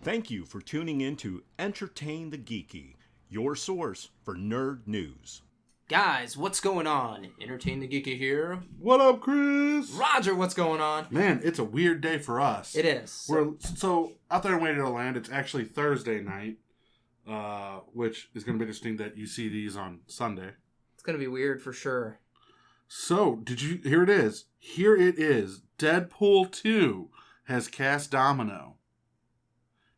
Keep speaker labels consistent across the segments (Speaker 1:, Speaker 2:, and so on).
Speaker 1: Thank you for tuning in to Entertain the Geeky, your source for nerd news.
Speaker 2: Guys, what's going on? Entertain the Geeky here.
Speaker 3: What up, Chris?
Speaker 2: Roger, what's going on?
Speaker 3: Man, it's a weird day for us.
Speaker 2: It is.
Speaker 3: We're so out there in Waynedale land. It's actually Thursday night, which is going to be interesting that you see these on Sunday.
Speaker 2: It's going to be weird for sure.
Speaker 3: So, did you? Here it is. Here it is. Deadpool 2 has cast Domino.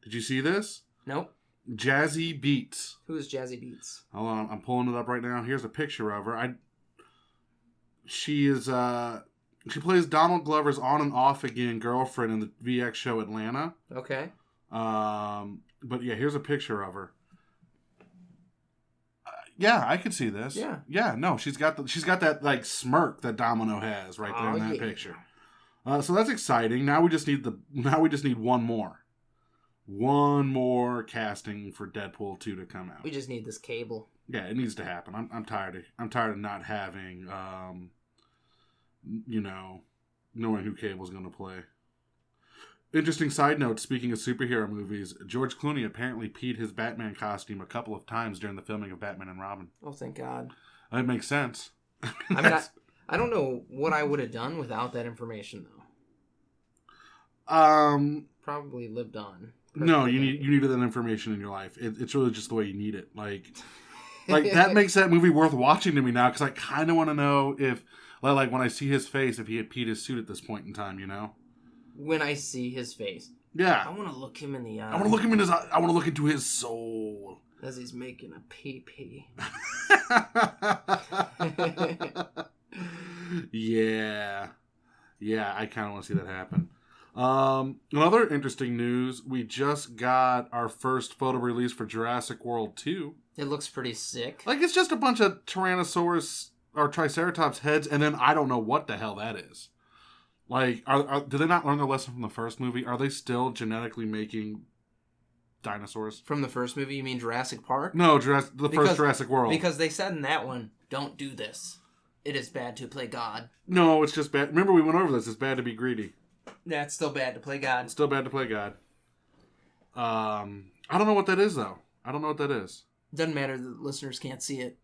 Speaker 3: Did you see this?
Speaker 2: Nope.
Speaker 3: Jazzy Beats.
Speaker 2: Who is Jazzy Beats?
Speaker 3: Hold on, I'm pulling it up right now. Here's a picture of her. She plays Donald Glover's on and off again girlfriend in the VX show Atlanta.
Speaker 2: Okay.
Speaker 3: But yeah, here's a picture of her. Yeah, I could see this.
Speaker 2: Yeah.
Speaker 3: Yeah, no, she's got that like smirk that Domino has right there in that picture. So that's exciting. Now we just need one more. One more casting for Deadpool 2 to come out.
Speaker 2: We just need this cable.
Speaker 3: Yeah, it needs to happen. I'm tired of not having knowing who Cable's going to play. Interesting side note, speaking of superhero movies, George Clooney apparently peed his Batman costume a couple of times during the filming of Batman and Robin.
Speaker 2: Oh, thank God.
Speaker 3: It makes sense.
Speaker 2: I don't know what I would have done without that information, though. Probably lived on.
Speaker 3: No, you needed that information in your life. It's really just the way you need it. Like that makes that movie worth watching to me now, because I kind of want to know if, like, when I see his face, if he had peed his suit at this point in time, you know?
Speaker 2: When I see his face.
Speaker 3: Yeah.
Speaker 2: I want to look him in the eye.
Speaker 3: I want to look him in his eye. I want to look into his soul.
Speaker 2: As he's making a pee-pee.
Speaker 3: Yeah. Yeah, I kind of want to see that happen. Another interesting news, we just got our first photo release for Jurassic World 2.
Speaker 2: It looks pretty sick.
Speaker 3: Like, it's just a bunch of Tyrannosaurus or Triceratops heads, and then I don't know what the hell that is. Like, did they not learn their lesson from the first movie? Are they still genetically making dinosaurs?
Speaker 2: From the first movie, you mean Jurassic Park?
Speaker 3: No, first Jurassic World.
Speaker 2: Because they said in that one, don't do this. It is bad to play God.
Speaker 3: No, it's just bad. Remember, we went over this. It's bad to be greedy.
Speaker 2: Yeah, it's still bad to play God.
Speaker 3: Still bad to play God. I don't know what that is, though. I don't know what that is.
Speaker 2: Doesn't matter. The listeners can't see it.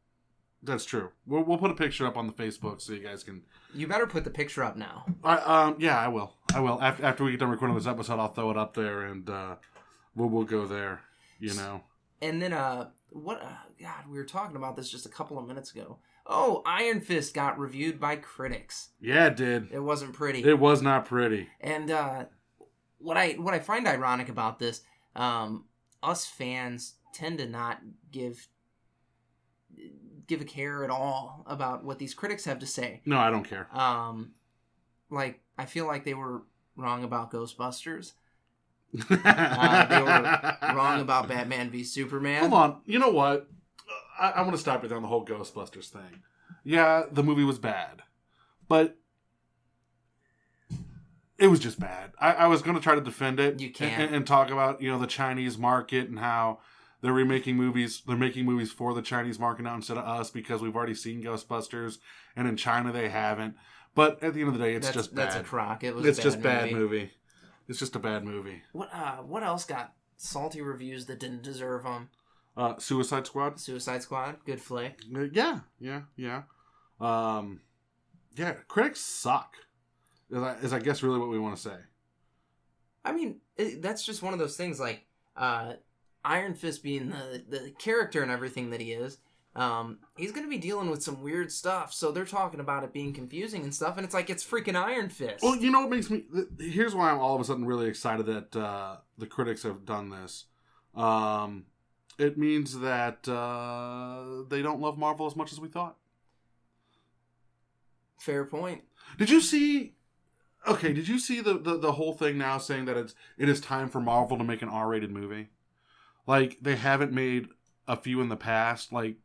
Speaker 3: That's true. We'll put a picture up on the Facebook so you guys can...
Speaker 2: You better put the picture up now.
Speaker 3: Yeah, I will. After we get done recording this episode, I'll throw it up there, and we'll go there, you know.
Speaker 2: And then, God, we were talking about this just a couple of minutes ago. Oh, Iron Fist got reviewed by critics.
Speaker 3: Yeah, it did.
Speaker 2: It wasn't pretty.
Speaker 3: It was not pretty.
Speaker 2: And what I find ironic about this, us fans tend to not give a care at all about what these critics have to say.
Speaker 3: No, I don't care.
Speaker 2: Like, I feel like they were wrong about Ghostbusters. They were wrong about Batman v Superman.
Speaker 3: Hold on. You know what? I want to stop you there on the whole Ghostbusters thing. Yeah, the movie was bad. But it was just bad. I was going to try to defend it.
Speaker 2: You can't.
Speaker 3: And talk about, the Chinese market and how they're remaking movies. They're making movies for the Chinese market now instead of us because we've already seen Ghostbusters. And in China, they haven't. But at the end of the day, it's just bad.
Speaker 2: That's a crock.
Speaker 3: It's just bad movie. It's just a bad movie.
Speaker 2: What else got salty reviews that didn't deserve them?
Speaker 3: Suicide Squad.
Speaker 2: Suicide Squad, good flick.
Speaker 3: Yeah. Critics suck. Is I guess really what we want to say.
Speaker 2: I mean, that's just one of those things. Like Iron Fist being the character and everything that he is, he's going to be dealing with some weird stuff. So they're talking about it being confusing and stuff, and it's like it's freaking Iron Fist.
Speaker 3: Well, you know what makes me? Here's why I'm all of a sudden really excited that the critics have done this. It means that they don't love Marvel as much as we thought.
Speaker 2: Fair point.
Speaker 3: Did you see the whole thing now saying that it is time for Marvel to make an R-rated movie? Like, they haven't made a few in the past. Like,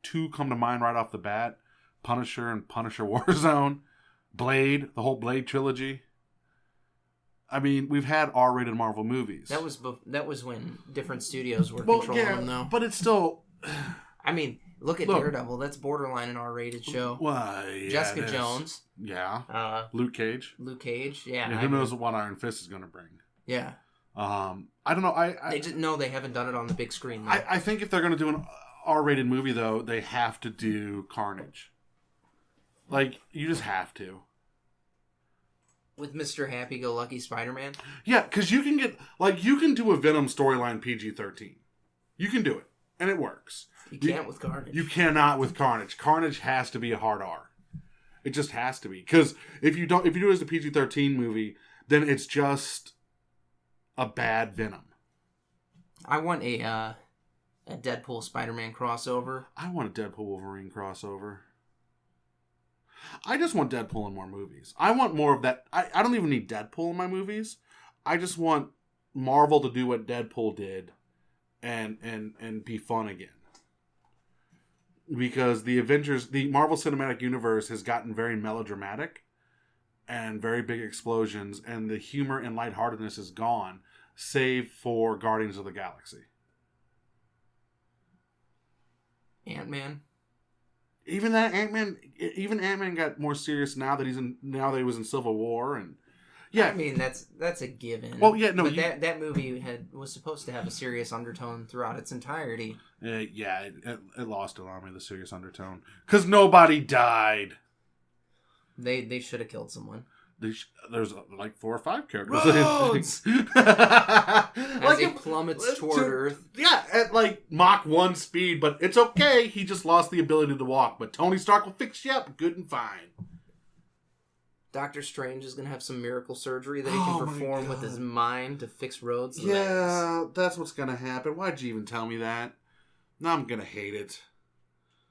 Speaker 3: two come to mind right off the bat. Punisher and Punisher Warzone. Blade, the whole Blade trilogy. I mean, we've had R-rated Marvel movies.
Speaker 2: That was when different studios were controlling them, though.
Speaker 3: But it's still...
Speaker 2: I mean, look at Daredevil. That's borderline an R-rated show.
Speaker 3: Well, yeah,
Speaker 2: Jessica Jones.
Speaker 3: Yeah. Luke Cage.
Speaker 2: Yeah.
Speaker 3: Who knows what Iron Fist is going to bring?
Speaker 2: Yeah.
Speaker 3: I don't know.
Speaker 2: They just know they haven't done it on the big screen. Though.
Speaker 3: I think if they're going to do an R-rated movie, though, they have to do Carnage. Like, you just have to.
Speaker 2: With Mr. Happy-Go-Lucky Spider-Man?
Speaker 3: Yeah, because you can you can do a Venom storyline PG-13. You can do it, and it works.
Speaker 2: You can't with Carnage.
Speaker 3: You cannot with Carnage. Carnage has to be a hard R. It just has to be. Because if you do it as a PG-13 movie, then it's just a bad Venom.
Speaker 2: I want a Deadpool Spider-Man crossover.
Speaker 3: I want a Deadpool Wolverine crossover. I just want Deadpool in more movies. I want more of that. I don't even need Deadpool in my movies. I just want Marvel to do what Deadpool did and be fun again. Because the Marvel Cinematic Universe has gotten very melodramatic and very big explosions, and the humor and lightheartedness is gone, save for Guardians of the Galaxy.
Speaker 2: Ant-Man.
Speaker 3: Even Ant-Man got more serious now that he was in Civil War, and yeah,
Speaker 2: I mean that's a given.
Speaker 3: Well, yeah, no,
Speaker 2: but that movie was supposed to have a serious undertone throughout its entirety.
Speaker 3: It lost a lot of the serious undertone because nobody died.
Speaker 2: They should have killed someone.
Speaker 3: There's like 4 or 5 characters.
Speaker 2: Rhodes! As he plummets toward Earth.
Speaker 3: Yeah, at like Mach 1 speed, but it's okay. He just lost the ability to walk. But Tony Stark will fix you up good and fine.
Speaker 2: Doctor Strange is going to have some miracle surgery that he can perform with his mind to fix Rhodes' legs.
Speaker 3: Yeah, that's what's going to happen. Why'd you even tell me that? Now I'm going to hate it.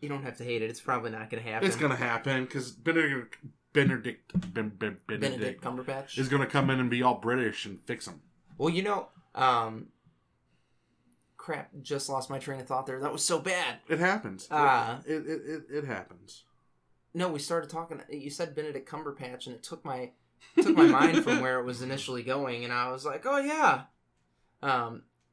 Speaker 2: You don't have to hate it. It's probably not going to happen.
Speaker 3: It's going to happen because Benedict
Speaker 2: Cumberbatch
Speaker 3: is going to come in and be all British and fix him.
Speaker 2: Well, crap, just lost my train of thought there. That was so bad.
Speaker 3: It happens. It happens.
Speaker 2: No, we started talking. You said Benedict Cumberbatch, and it took my mind from where it was initially going, and I was like, oh yeah.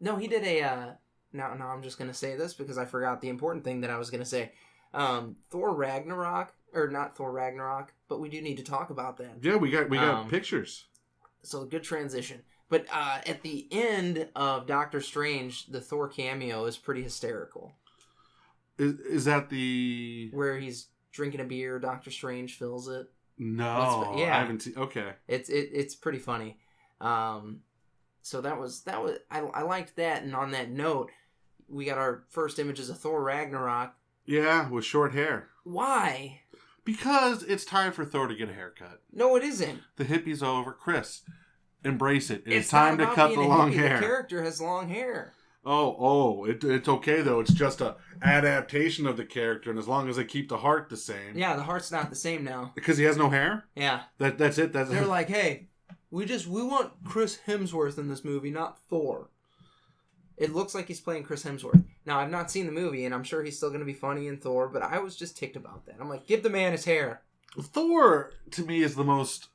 Speaker 2: No, he did a. Now I'm just gonna say this because I forgot the important thing that I was gonna say. Thor Ragnarok, or not Thor Ragnarok, but we do need to talk about that.
Speaker 3: Yeah, we got pictures.
Speaker 2: So good transition. But at the end of Doctor Strange, the Thor cameo is pretty hysterical.
Speaker 3: Is that the
Speaker 2: where he's drinking a beer? Doctor Strange fills it.
Speaker 3: No,
Speaker 2: yeah,
Speaker 3: I haven't seen. Okay,
Speaker 2: it's pretty funny. So that was I liked that. And on that note, we got our first images of Thor Ragnarok.
Speaker 3: Yeah, with short hair.
Speaker 2: Why?
Speaker 3: Because it's time for Thor to get a haircut.
Speaker 2: No, it isn't.
Speaker 3: The hippie's over. Chris, embrace it. It's time to cut the long hair.
Speaker 2: The character has long hair.
Speaker 3: It's okay though. It's just a adaptation of the character, and as long as they keep the heart the same.
Speaker 2: Yeah, the heart's not the same now.
Speaker 3: Because he has no hair?
Speaker 2: Yeah.
Speaker 3: That's it.
Speaker 2: They're like, hey, we want Chris Hemsworth in this movie, not Thor. It looks like he's playing Chris Hemsworth. Now, I've not seen the movie, and I'm sure he's still going to be funny in Thor, but I was just ticked about that. I'm like, give the man his hair.
Speaker 3: Thor, to me, is the most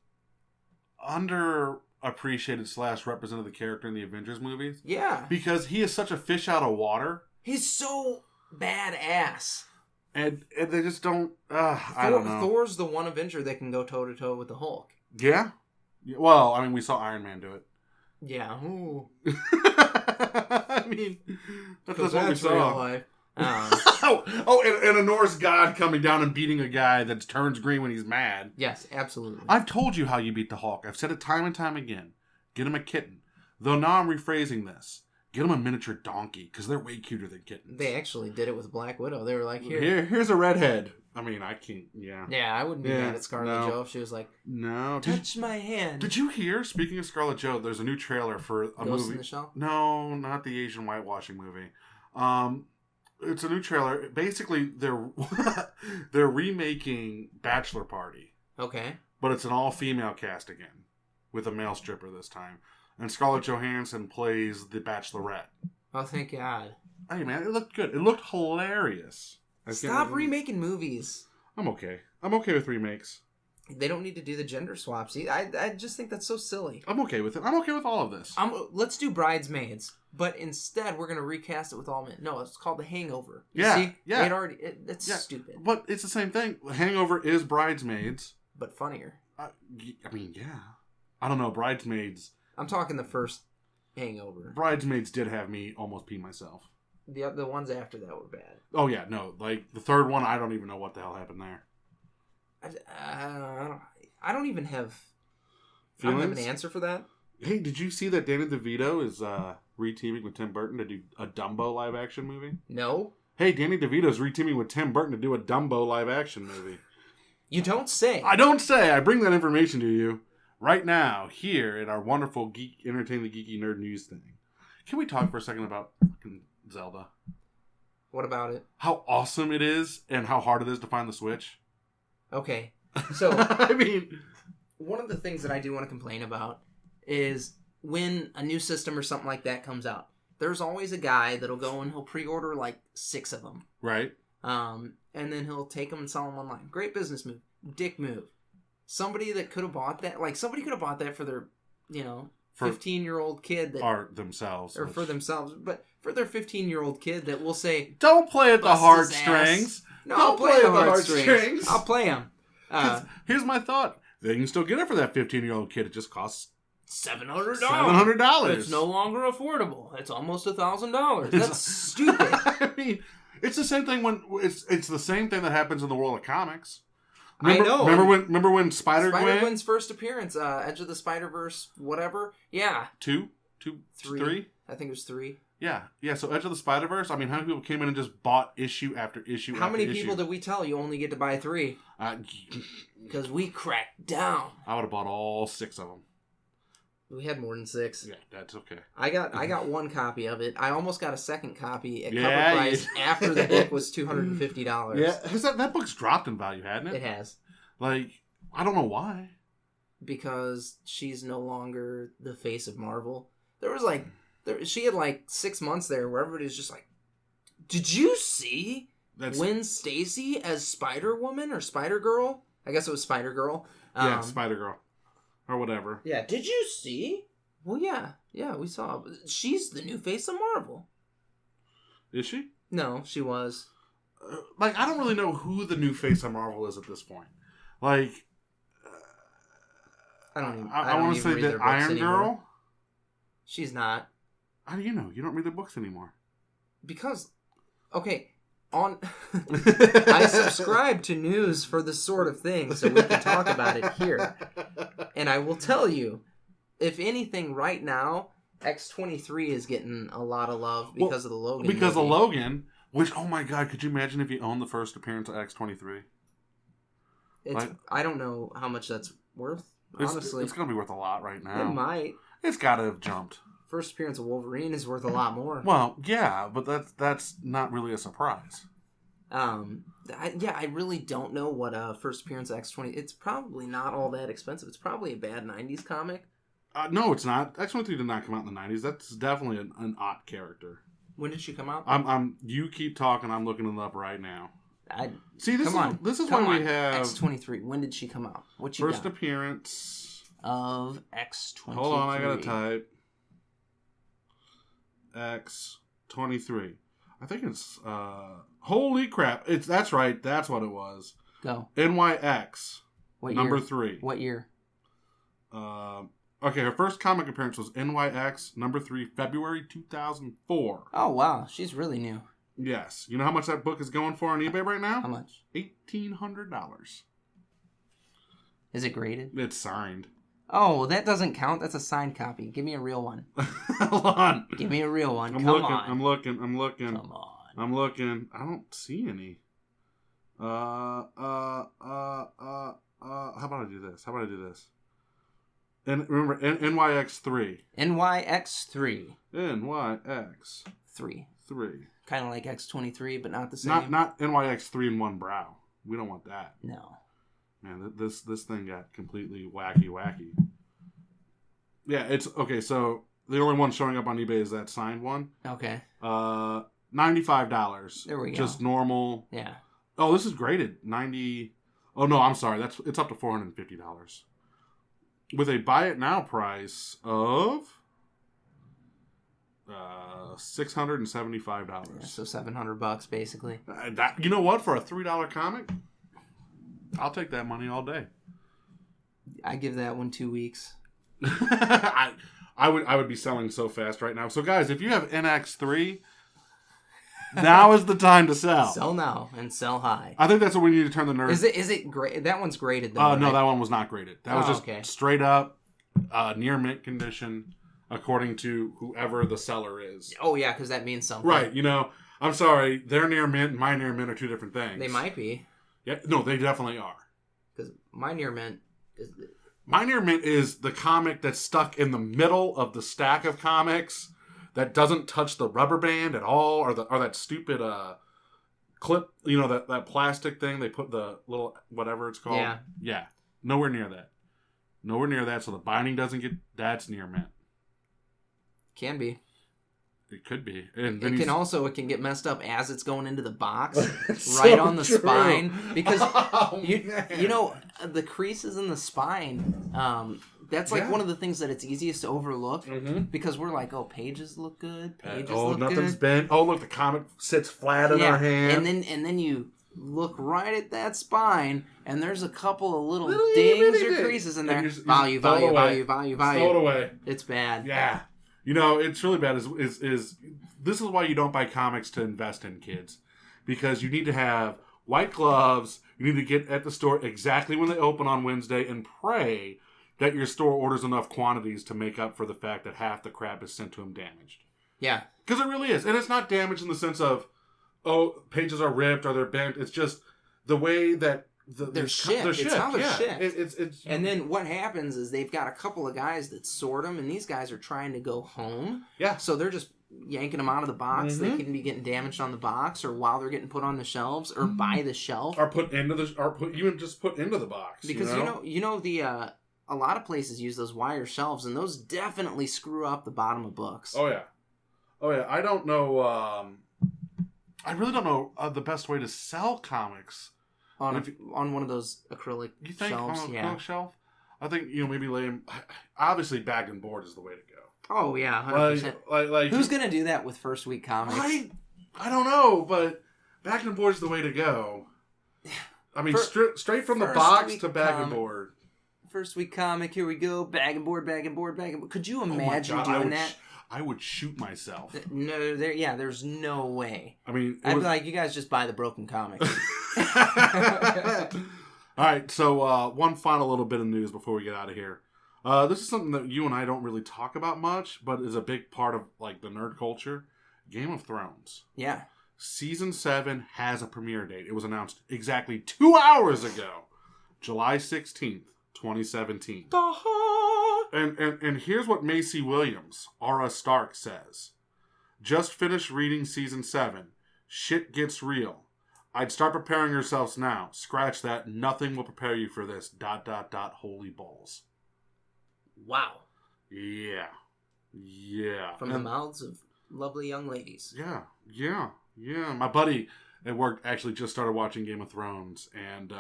Speaker 3: underappreciated / represented character in the Avengers movies.
Speaker 2: Yeah.
Speaker 3: Because he is such a fish out of water.
Speaker 2: He's so badass.
Speaker 3: And they just don't... I don't know.
Speaker 2: Thor's the one Avenger that can go toe-to-toe with the Hulk.
Speaker 3: Yeah? Well, I mean, we saw Iron Man do it.
Speaker 2: Yeah. Ooh.
Speaker 3: I mean, that's what we saw.
Speaker 2: Real life.
Speaker 3: And a Norse god coming down and beating a guy that turns green when he's mad.
Speaker 2: Yes, absolutely.
Speaker 3: I've told you how you beat the Hulk. I've said it time and time again. Get him a kitten. Though now I'm rephrasing this. Get him a miniature donkey, because they're way cuter than kittens.
Speaker 2: They actually did it with Black Widow. They were like,
Speaker 3: here's a redhead. I mean, I can't, yeah.
Speaker 2: Yeah, I wouldn't be mad at Scarlett Joe if she was like,
Speaker 3: no.
Speaker 2: Touch my hand.
Speaker 3: Did you hear, speaking of Scarlett Joe, there's a new trailer for a
Speaker 2: Ghost
Speaker 3: movie.
Speaker 2: in the Shell?
Speaker 3: No, not the Asian whitewashing movie. It's a new trailer. Basically, they're remaking Bachelor Party.
Speaker 2: Okay.
Speaker 3: But it's an all-female cast again, with a male stripper this time. And Scarlett Johansson plays the Bachelorette.
Speaker 2: Oh, thank God.
Speaker 3: Hey, man, it looked good. It looked hilarious.
Speaker 2: Stop remaking movies.
Speaker 3: I'm okay. I'm okay with remakes.
Speaker 2: They don't need to do the gender swaps. I just think that's so silly.
Speaker 3: I'm okay with it. I'm okay with all of this.
Speaker 2: Let's do Bridesmaids, but instead we're going to recast it with all men. No, it's called The Hangover.
Speaker 3: See?
Speaker 2: It's stupid.
Speaker 3: But it's the same thing. Hangover is Bridesmaids.
Speaker 2: But funnier.
Speaker 3: I mean, yeah. I don't know. Bridesmaids.
Speaker 2: I'm talking the first hangover.
Speaker 3: Bridesmaids did have me almost pee myself.
Speaker 2: The ones after that were bad.
Speaker 3: Oh yeah, no, like the third one, I don't even know what the hell happened there.
Speaker 2: I don't even have.
Speaker 3: Feelings?
Speaker 2: I don't have an answer for that.
Speaker 3: Hey, did you see that Danny DeVito is re-teaming with Tim Burton to do a Dumbo live-action movie?
Speaker 2: No.
Speaker 3: Hey, Danny DeVito is re-teaming with Tim Burton to do a Dumbo live-action movie.
Speaker 2: You don't say.
Speaker 3: I don't say. I bring that information to you right now here at our wonderful Entertain the Geeky Nerd News thing. Can we talk for a second about fucking Zelda?
Speaker 2: What about it?
Speaker 3: How awesome it is and how hard it is to find the Switch.
Speaker 2: Okay. So,
Speaker 3: I mean,
Speaker 2: one of the things that I do want to complain about is when a new system or something like that comes out, there's always a guy that'll go and he'll pre-order like 6 of them.
Speaker 3: right?
Speaker 2: And then he'll take them and sell them online. Great business move. Dick move. Somebody that could have bought that, like somebody could have bought that for their, 15-year-old kid that
Speaker 3: Or themselves.
Speaker 2: or for themselves, but for their 15-year-old kid that will say,
Speaker 3: Don't play at the
Speaker 2: bust
Speaker 3: hard
Speaker 2: his ass.
Speaker 3: strings.
Speaker 2: "No,
Speaker 3: Don't
Speaker 2: I'll play the hard
Speaker 3: strings.
Speaker 2: strings. I'll play them."
Speaker 3: 'Cause here's my thought. They can still get it for that 15-year-old kid. It just costs
Speaker 2: $700.
Speaker 3: $700.
Speaker 2: It's no longer affordable. It's almost $1,000. That's stupid.
Speaker 3: I mean, it's the same thing when it's the same thing that happens in the world of comics.
Speaker 2: I know.
Speaker 3: Remember when Spider-Gwen?
Speaker 2: Spider-Gwen's first appearance, Edge of the Spider-Verse, whatever. Yeah.
Speaker 3: Two, three.
Speaker 2: I think it was 3.
Speaker 3: Yeah. So Edge of the Spider-Verse. I mean, how many people came in and just bought issue after issue?
Speaker 2: How
Speaker 3: after
Speaker 2: many
Speaker 3: issue?
Speaker 2: people did we tell you only get to buy 3? Because we cracked down.
Speaker 3: I would have bought all 6 of them.
Speaker 2: We had more than 6.
Speaker 3: Yeah, that's okay.
Speaker 2: I got one copy of it. I almost got a second copy at cover
Speaker 3: Yeah,
Speaker 2: price after the book was $250.
Speaker 3: Yeah, has that book's dropped in value, hadn't it?
Speaker 2: It has.
Speaker 3: Like, I don't know why.
Speaker 2: Because she's no longer the face of Marvel. She had like 6 months there where everybody was just like, "Did you see Gwen Stacy as Spider-Woman or Spider-Girl?" I guess it was Spider-Girl.
Speaker 3: Yeah, Spider-Girl. Or whatever.
Speaker 2: Yeah, did you see? Well, yeah, we saw. She's the new face of Marvel.
Speaker 3: Is she?
Speaker 2: No, she was.
Speaker 3: I don't really know who the new face of Marvel is at this point. Like, I want to say that Iron Girl.
Speaker 2: She's not.
Speaker 3: How do you know? You don't read the books anymore.
Speaker 2: Because, okay, I subscribe to news for this sort of thing so we can talk about it here. And I will tell you, if anything, right now, X-23 is getting a lot of love because of the Logan
Speaker 3: Because
Speaker 2: movie.
Speaker 3: of Logan, which, oh my god, could you imagine if you owned the first appearance of X-23?
Speaker 2: I don't know how much that's worth, honestly.
Speaker 3: It's going to be worth a lot right now.
Speaker 2: It might.
Speaker 3: It's got to have jumped.
Speaker 2: First appearance of Wolverine is worth a lot more.
Speaker 3: Well, yeah, but that's not really a surprise.
Speaker 2: I really don't know what first appearance of X-20. It's probably not all that expensive. It's probably a bad 90s comic.
Speaker 3: No, it's not. X-23 did not come out in the 90s. That's definitely an odd character.
Speaker 2: When did she come out?
Speaker 3: You keep talking. I'm looking it up right now. This is
Speaker 2: we
Speaker 3: have
Speaker 2: X-23. When did she come out? What you
Speaker 3: first
Speaker 2: got?
Speaker 3: appearance
Speaker 2: Of X-23.
Speaker 3: Hold on, I gotta type X-23. I think it's holy crap! That's right. That's what it was.
Speaker 2: Go.
Speaker 3: NYX.
Speaker 2: What
Speaker 3: number
Speaker 2: year?
Speaker 3: 3.
Speaker 2: What year?
Speaker 3: Okay, her first comic appearance was NYX number 3, February 2004.
Speaker 2: Oh wow, she's really new.
Speaker 3: Yes. You know how much that book is going for on eBay right now?
Speaker 2: How much?
Speaker 3: $1,800.
Speaker 2: Is it graded?
Speaker 3: It's signed.
Speaker 2: Oh, that doesn't count. That's a signed copy. Give me a real one.
Speaker 3: Hold on.
Speaker 2: Give me a real one.
Speaker 3: I'm
Speaker 2: Come
Speaker 3: looking.
Speaker 2: on.
Speaker 3: I'm looking.
Speaker 2: Come on.
Speaker 3: I'm looking. I don't see any. How about I do this? And remember, NYX3.
Speaker 2: NYX3.
Speaker 3: NYX
Speaker 2: 3.
Speaker 3: 3.
Speaker 2: Kind of like X-23, but not the same.
Speaker 3: Not NYX3 in one brow. We don't want that.
Speaker 2: No.
Speaker 3: Man, this thing got completely wacky. Yeah, it's okay. So the only one showing up on eBay is that signed one.
Speaker 2: Okay.
Speaker 3: $95.
Speaker 2: There we go.
Speaker 3: Just normal.
Speaker 2: Yeah.
Speaker 3: Oh, this is graded 90. Oh no, I'm sorry. It's up to $450 with a buy it now price of $675.
Speaker 2: Yeah, so $700 basically.
Speaker 3: You know what? For a $3 comic, I'll take that money all day.
Speaker 2: I give that one 2 weeks.
Speaker 3: I would be selling so fast right now. So guys, if you have NX3, now is the time to sell.
Speaker 2: Sell now and sell high.
Speaker 3: I think that's what we need to turn the nerd.
Speaker 2: Is it great? That one's graded though.
Speaker 3: No,
Speaker 2: right?
Speaker 3: that one was not graded. That was just
Speaker 2: okay.
Speaker 3: straight up near mint condition, according to whoever the seller is.
Speaker 2: Oh yeah, because that means something.
Speaker 3: Right. I'm sorry. Their near mint and my near mint are two different things.
Speaker 2: They might be.
Speaker 3: Yeah. No, they definitely are.
Speaker 2: Because my near mint is.
Speaker 3: My near mint is the comic that's stuck in the middle of the stack of comics that doesn't touch the rubber band at all, or that stupid clip, that plastic thing they put the little whatever it's called. Yeah. Nowhere near that. So the binding doesn't get. That's near mint.
Speaker 2: Can be.
Speaker 3: It could be. And
Speaker 2: It can get messed up as it's going into the box,
Speaker 3: so
Speaker 2: right on the
Speaker 3: true.
Speaker 2: spine. Because
Speaker 3: man.
Speaker 2: The creases in the spine. That's like one of the things that it's easiest to overlook because we're like, oh, pages look good. Pages look
Speaker 3: nothing's
Speaker 2: good.
Speaker 3: bent. Oh, look, the comic sits flat in our hand.
Speaker 2: And then you look right at that spine, and there's a couple of little dings or creases in there. Value.
Speaker 3: Throw it away.
Speaker 2: It's bad.
Speaker 3: Yeah. It's really bad. Is this is why you don't buy comics to invest in, kids, because you need to have white gloves. You need to get at the store exactly when they open on Wednesday and pray that your store orders enough quantities to make up for the fact that half the crap is sent to them damaged.
Speaker 2: Yeah.
Speaker 3: Because it really is. And it's not damaged in the sense of, pages are ripped or they're bent. It's just the way that
Speaker 2: they're shipped. It's how they're shipped.
Speaker 3: It's
Speaker 2: and then what happens is they've got a couple of guys that sort them, and these guys are trying to go home.
Speaker 3: Yeah.
Speaker 2: So they're just yanking them out of the box. They can be getting damaged on the box, or while they're getting put on the shelves, or by the shelf,
Speaker 3: or put into the box.
Speaker 2: Because a lot of places use those wire shelves, and those definitely screw up the bottom of books.
Speaker 3: Oh yeah. I don't know. I really don't know the best way to sell comics
Speaker 2: on one of those acrylic
Speaker 3: you think
Speaker 2: shelves.
Speaker 3: On an acrylic shelf? I think maybe lay them. Obviously, bag and board is the way to go.
Speaker 2: Oh yeah, 100%.
Speaker 3: Like
Speaker 2: who's gonna do that with First Week Comics?
Speaker 3: I don't know, but bag and board is the way to go. I mean, straight from the box to bag and board.
Speaker 2: First Week Comic, here we go. Bag and board. Could you imagine doing that?
Speaker 3: I would shoot myself.
Speaker 2: No, there's no way.
Speaker 3: I mean,
Speaker 2: I'd be like, you guys just buy the broken comic.
Speaker 3: All right, so one final little bit of news before we get out of here. This is something that you and I don't really talk about much, but is a big part of like the nerd culture. Game of Thrones. Yeah. Season 7 has a premiere date. It was announced exactly 2 hours ago. July 16th, 2017. And here's what Macy Williams, Arya Stark, says. Just finished reading Season 7. Shit gets real. I'd start preparing yourselves now. Scratch that. Nothing will prepare you for this. ... Holy balls.
Speaker 2: Wow.
Speaker 3: Yeah.
Speaker 2: From the mouths of lovely young ladies.
Speaker 3: Yeah. My buddy at work actually just started watching Game of Thrones, and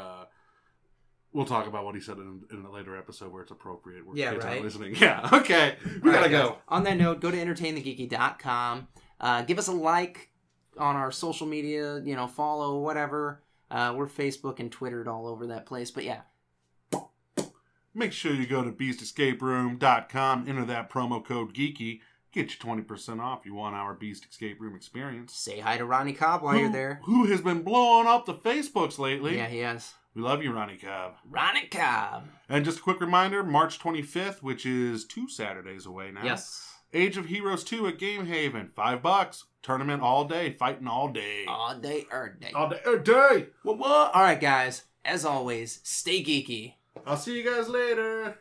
Speaker 3: we'll talk about what he said in a later episode where it's appropriate. Where kids aren't listening. Yeah, okay. We gotta go.
Speaker 2: Guys. On that note, go to entertainthegeeky.com. Give us a like on our social media, follow, whatever. We're Facebook and Twittered all over that place. But yeah.
Speaker 3: Make sure you go to beastescaperoom.com, enter that promo code Geeky, get you 20% off you want our Beast Escape Room experience.
Speaker 2: Say hi to Ronnie Cobb while you're there.
Speaker 3: Who has been blowing up the Facebooks lately.
Speaker 2: Yeah, he has.
Speaker 3: We love you, Ronnie Cobb.
Speaker 2: Ronnie Cobb.
Speaker 3: And just a quick reminder, March 25th, which is 2 Saturdays away now.
Speaker 2: Yes.
Speaker 3: Age of Heroes 2 at Game Haven, $5. Tournament all day, fighting all day.
Speaker 2: All day, day.
Speaker 3: All day, day.
Speaker 2: What? All right, guys. As always, stay geeky.
Speaker 3: I'll see you guys later.